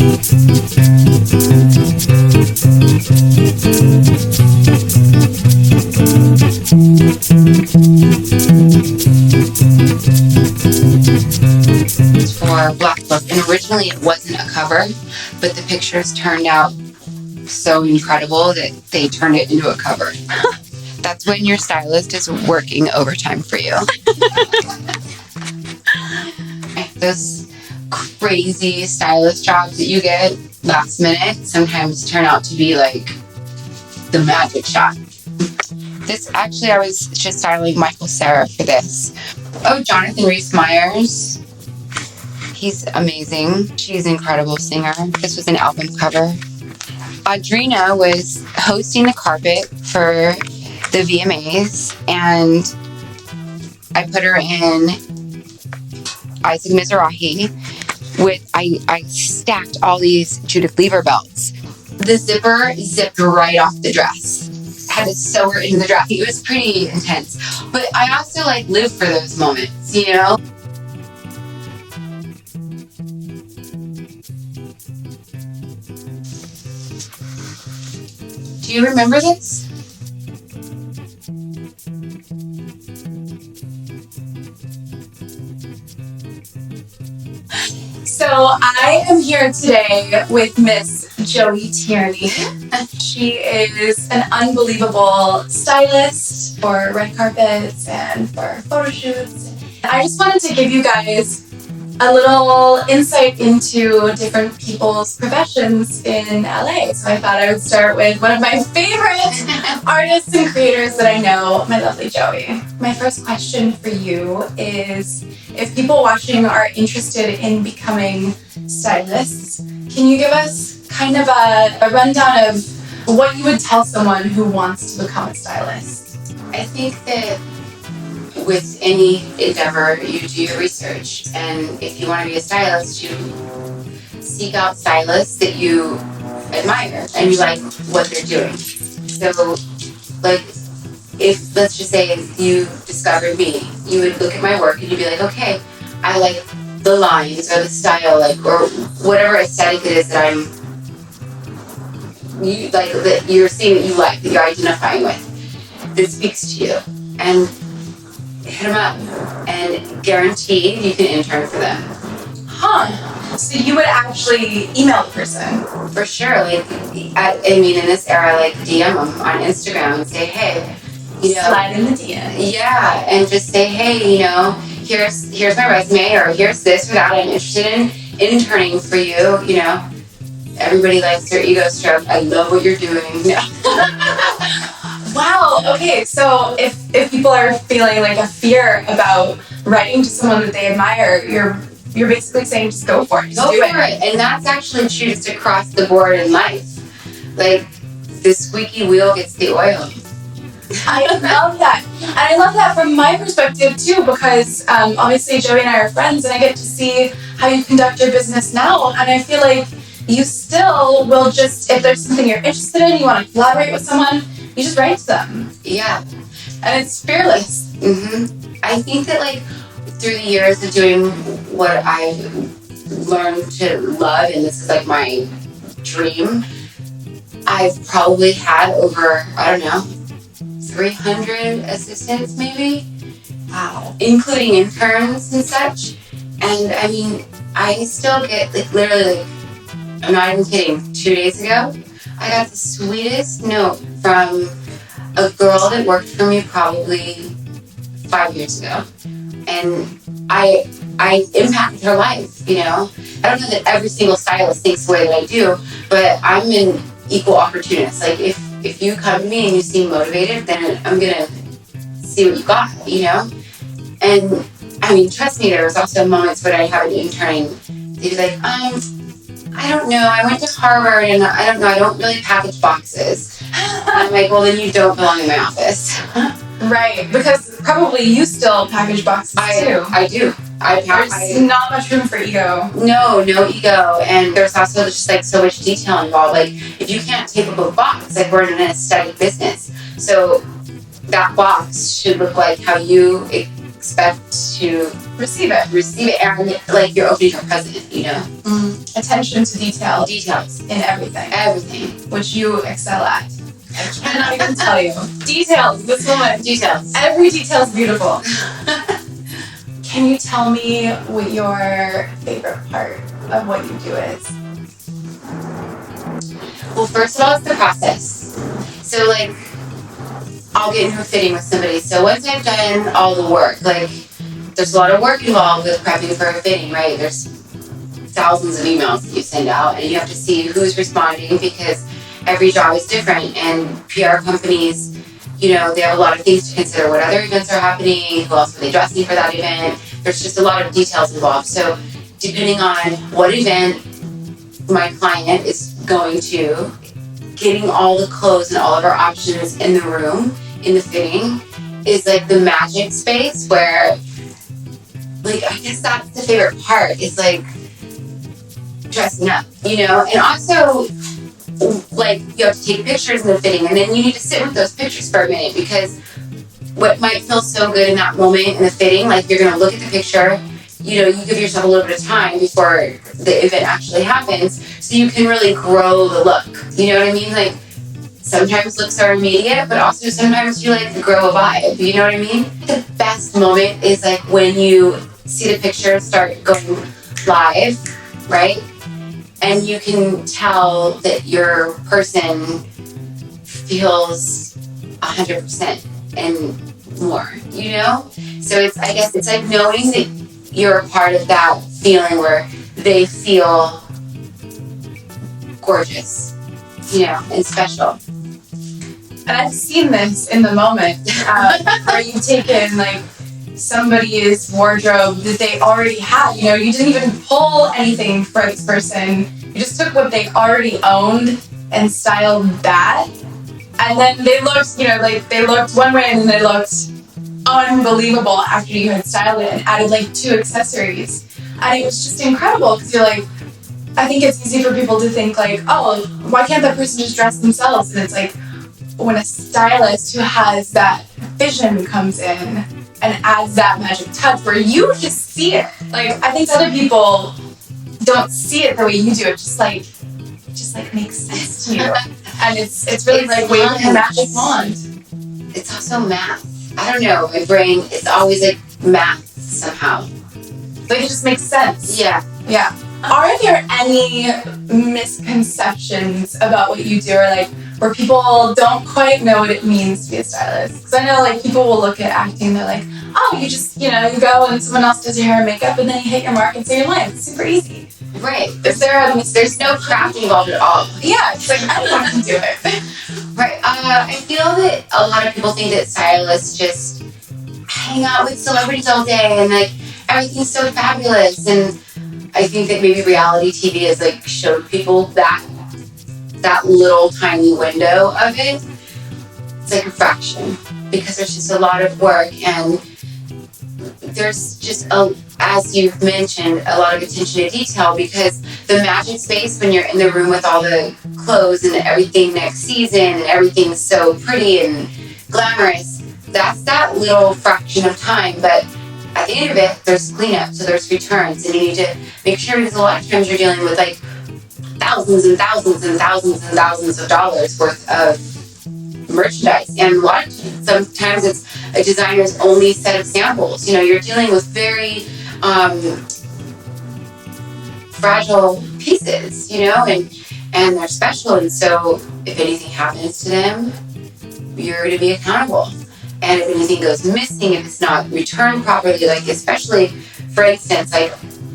For Black Book, and originally it wasn't a cover, but the pictures turned out so incredible that they turned it into a cover. That's when your stylist is working overtime for you. Those crazy stylist jobs that you get last minute sometimes turn out to be like the magic shot. I was just styling Michael Cera for this. Oh, Jonathan Rhys-Meyers. He's amazing. She's an incredible singer. This was an album cover. Audrina was hosting the carpet for the VMAs, and I put her in Isaac Mizrahi I stacked all these Judith Lever belts. The zipper zipped right off the dress. Had to sew her into the dress. It was pretty intense. But I also live for those moments, you know? Do you remember this? So I am here today with Miss Joey Tierney. She is an unbelievable stylist for red carpets and for photo shoots. I just wanted to give you guys a little insight into different people's professions in LA. So I thought I would start with one of my favorite artists and creators that I know, my lovely Joey. My first question for you is, if people watching are interested in becoming stylists, can you give us kind of a rundown of what you would tell someone who wants to become a stylist? I think that with any endeavor, you do your research. And if you want to be a stylist, you seek out stylists that you admire and you like what they're doing. So, if, let's just say, if you discovered me, you would look at my work and you'd be like, okay, I like the lines or the style, or whatever aesthetic it is that that you're seeing that you like, that you're identifying with, that speaks to you. And hit them up and guaranteed you can intern for them. Huh. So you would actually email the person? For sure. In this era, DM them on Instagram and say, hey, slide in the DM. Yeah, and just say, hey, here's my resume, or here's this or that I'm interested in interning for you. Everybody likes their ego stroke. I love what you're doing. Wow. Okay. So if people are feeling a fear about writing to someone that they admire, you're basically saying just go for it. Just do it. And that's actually true just across the board in life. The squeaky wheel gets the oil. I love that. And I love that from my perspective too, because obviously Joey and I are friends, and I get to see how you conduct your business now. And I feel like you still will just, if there's something you're interested in, you want to collaborate with someone, you just write to them. Yeah. And it's fearless. Mm-hmm. I think that through the years of doing what I've learned to love, and this is my dream, I've probably had over, 300 assistants maybe. Wow. Including interns and such. And I still get literally, I'm not even kidding, 2 days ago, I got the sweetest note from a girl that worked for me probably 5 years ago. And I impacted her life, I don't know that every single stylist thinks the way that I do, but I'm an equal opportunist. If you come to me and you seem motivated, then I'm gonna see what you got, And trust me, there was also moments when I have an intern, they'd be like, I don't know, I went to Harvard and I don't know, I don't really package boxes. I'm like, well, then you don't belong in my office. Right, because probably you still package boxes too. I do. There's not much room for ego. No ego, and there's also just so much detail involved. If you can't take up a box, we're in an aesthetic business, so that box should look like how you expect to Receive it. and like you're opening a present, Attention to detail. Details. In everything. Everything. Which you excel at. I cannot even tell you. Details. This woman. Details. Every detail is beautiful. Can you tell me what your favorite part of what you do is? Well, first of all, it's the process. So, like, I'll get into a fitting with somebody. So once I've done all the work, like, there's a lot of work involved with prepping for a fitting, right? There's thousands of emails that you send out, and you have to see who's responding because every job is different. And PR companies, they have a lot of things to consider. What other events are happening? Who else are they dressing for that event? There's just a lot of details involved. So depending on what event my client is going to, getting all the clothes and all of our options in the room, in the fitting, is like the magic space where, like, I guess that's the favorite part, is like dressing up, and also like you have to take pictures in the fitting, and then you need to sit with those pictures for a minute, because what might feel so good in that moment in the fitting, like you're going to look at the picture, you give yourself a little bit of time before the event actually happens so you can really grow the look. You know what I mean? Like, sometimes looks are immediate, but also sometimes you like to grow a vibe. You know what I mean? The best moment is like when you see the picture start going live, right? And you can tell that your person feels 100% and more, So I guess it's like knowing that you're a part of that feeling where they feel gorgeous, and special. And I've seen this in the moment where you've taken like somebody's wardrobe that they already had. You didn't even pull anything for this person. You just took what they already owned and styled that. And then they looked, they looked one way and then they looked unbelievable after you had styled it and added like 2 accessories. And it was just incredible because you're like, I think it's easy for people to think like, oh, why can't that person just dress themselves? And it's like, when a stylist who has that vision comes in and adds that magic touch where you just see it. Like, I think other people don't see it the way you do. It just makes sense to you. And it's really like waving a magic wand. It's also math. I don't know, my brain is always like math somehow. Like, it just makes sense. Yeah. Are there any misconceptions about what you do, or like where people don't quite know what it means to be a stylist? Because I know like people will look at acting, they're like, oh, you just, you go and someone else does your hair and makeup and then you hit your mark and say your line. It's super easy. Right. There's no craft involved at all. Yeah, it's like anyone can do it. Right. I feel that a lot of people think that stylists just hang out with celebrities all day and like everything's so fabulous. And I think that maybe reality TV has like showed people that little tiny window of it. It's like a fraction, because there's just a lot of work, and there's just as you've mentioned, a lot of attention to detail, because the magic space when you're in the room with all the clothes and everything next season and everything's so pretty and glamorous, that's that little fraction of time. But at the end of it, there's cleanup, so there's returns, and you need to make sure, because a lot of times you're dealing with like thousands and thousands and thousands and thousands of dollars worth of merchandise, and sometimes it's a designer's only set of samples. You're dealing with very fragile pieces, and they're special, and so if anything happens to them, you're going to be accountable. And if anything goes missing, if it's not returned properly, like especially, for instance, like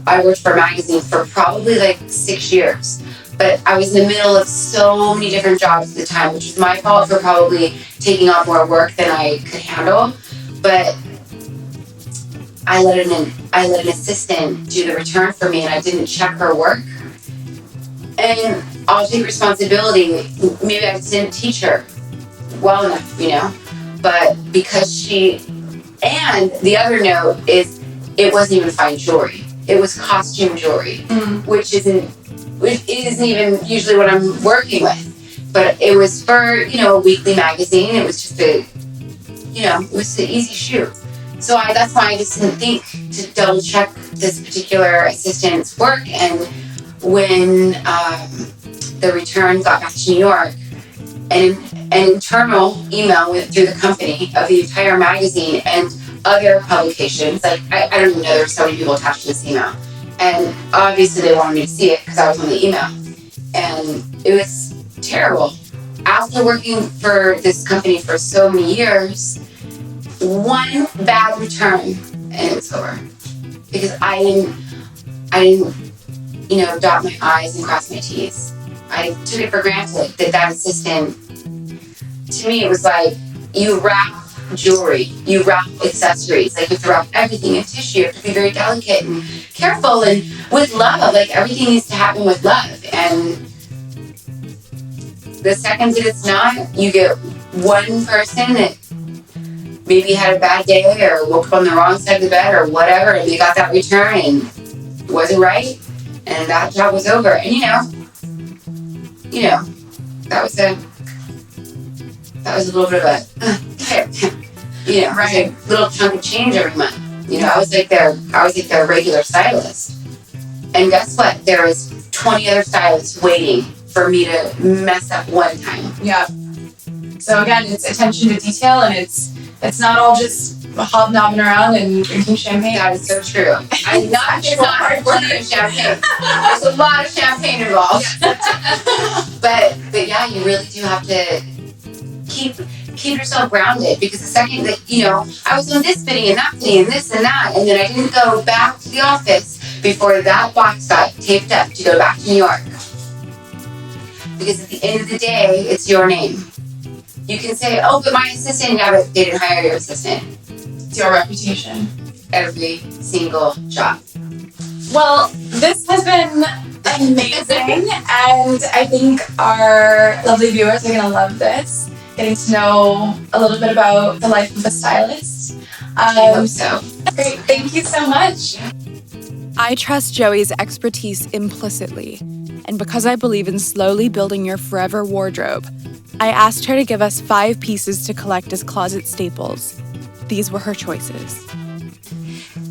I worked for a magazine for probably like 6 years, but I was in the middle of so many different jobs at the time, which was my fault for probably taking on more work than I could handle. But I let an assistant do the return for me, and I didn't check her work. And I'll take responsibility. Maybe I didn't teach her well enough, but because and the other note is, it wasn't even fine jewelry. It was costume jewelry, which isn't even usually what I'm working with. But it was for, a weekly magazine. It was just it was an easy shoot. So that's why I just didn't think to double check this particular assistant's work. And when the return got back to New York, an internal email went through the company of the entire magazine and other publications. Like, I don't even know there were so many people attached to this email. And obviously they wanted me to see it because I was on the email. And it was terrible. After working for this company for so many years, one bad return and it was over. Because I didn't, dot my I's and cross my T's. I took it for granted that assistant, to me, it was like, you wrap jewelry, you wrap accessories, like you have to wrap everything in tissue. You have to be very delicate and careful and with love. Like, everything needs to happen with love. And the second that it's not, you get one person that maybe had a bad day or woke up on the wrong side of the bed or whatever, and they got that return and it wasn't right, and that job was over. And that was a little bit of a right, a little chunk of change every month. I was like their regular stylist. And guess what? There was 20 other stylists waiting for me to mess up one time. Yeah. So again, it's attention to detail, and it's not all just hobnobbing around and drinking champagne. That is so true. I'm not plenty of champagne. There's a lot of champagne involved. but yeah, you really do have to keep yourself grounded, because the second that I was doing this fitting and that fitting and this and that, and then I didn't go back to the office before that box got taped up to go back to New York. Because at the end of the day, it's your name. You can say, oh, but my assistant, yeah, but they didn't hire your assistant. It's your reputation. Every single job. Well, this has been amazing, and I think our lovely viewers are going to love this, getting to know a little bit about the life of a stylist. I hope so. Great, thank you so much. I trust Joey's expertise implicitly, and because I believe in slowly building your forever wardrobe, I asked her to give us 5 pieces to collect as closet staples. These were her choices.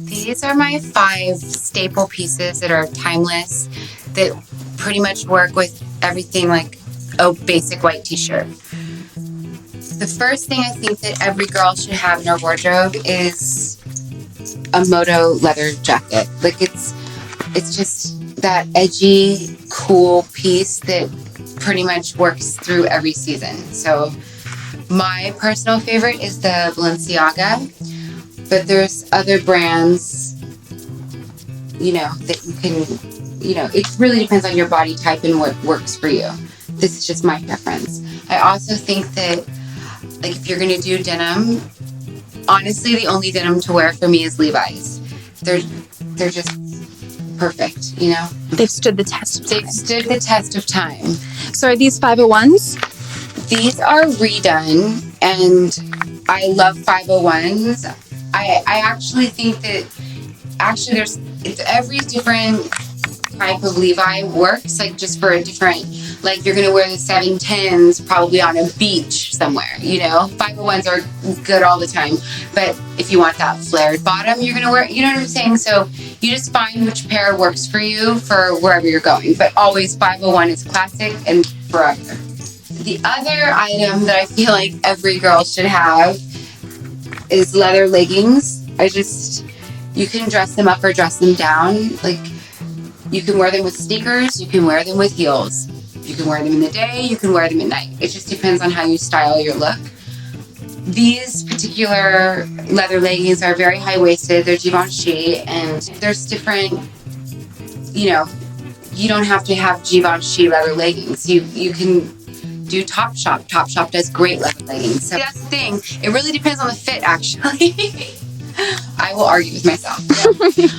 These are my 5 staple pieces that are timeless, that pretty much work with everything, like a basic white t-shirt. The first thing I think that every girl should have in her wardrobe is a moto leather jacket. Like, it's just that edgy, cool piece that pretty much works through every season. So my personal favorite is the Balenciaga, but there's other brands, that you can, it really depends on your body type and what works for you. This is just my preference. I also think that, like, if you're going to do denim, honestly, the only denim to wear for me is Levi's. They're just perfect, They've stood the test of time. They've stood the test of time. So are these 501s? These are redone, and I love 501s. I actually think that it's every different type of Levi works, like, just for a different, like, you're going to wear the 710s probably on a beach somewhere, 501s are good all the time, but if you want that flared bottom, you're going to wear, you know what I'm saying? So you just find which pair works for you for wherever you're going, but always 501 is classic and forever. The other item that I feel like every girl should have is leather leggings. You can dress them up or dress them down. Like, you can wear them with sneakers, you can wear them with heels. You can wear them in the day, you can wear them at night. It just depends on how you style your look. These particular leather leggings are very high-waisted. They're Givenchy, and there's different, you don't have to have Givenchy leather leggings. You can do Topshop. Topshop does great leather leggings. So that's the thing. It really depends on the fit, actually. I will argue with myself. Yeah.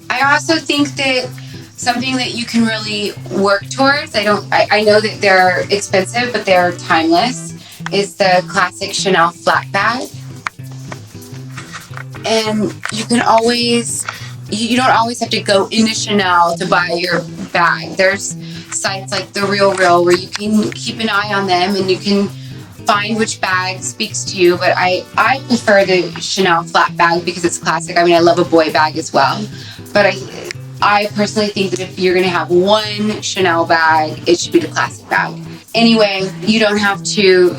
I also think that something that you can really work towards, I know that they're expensive, but they're timeless, is the classic Chanel flat bag. And you don't always have to go into Chanel to buy your bag. There's sites like The Real where you can keep an eye on them, and you can find which bag speaks to you, but I prefer the Chanel flat bag because it's classic. I mean, I love a boy bag as well, but I personally think that if you're going to have one Chanel bag, it should be the classic bag. Anyway, you don't have to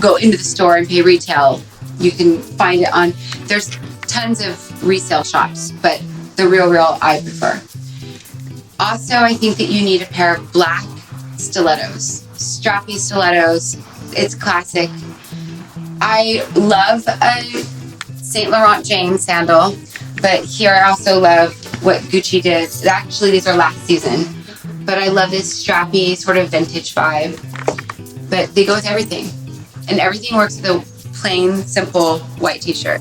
go into the store and pay retail. You can find it there's tons of resale shops, but the real I prefer. Also, I think that you need a pair of black stilettos, strappy stilettos. It's classic. I love a Saint Laurent Jane sandal, but here I also love what Gucci did. Actually, these are last season, but I love this strappy sort of vintage vibe. But they go with everything, and everything works with a plain, simple white t-shirt.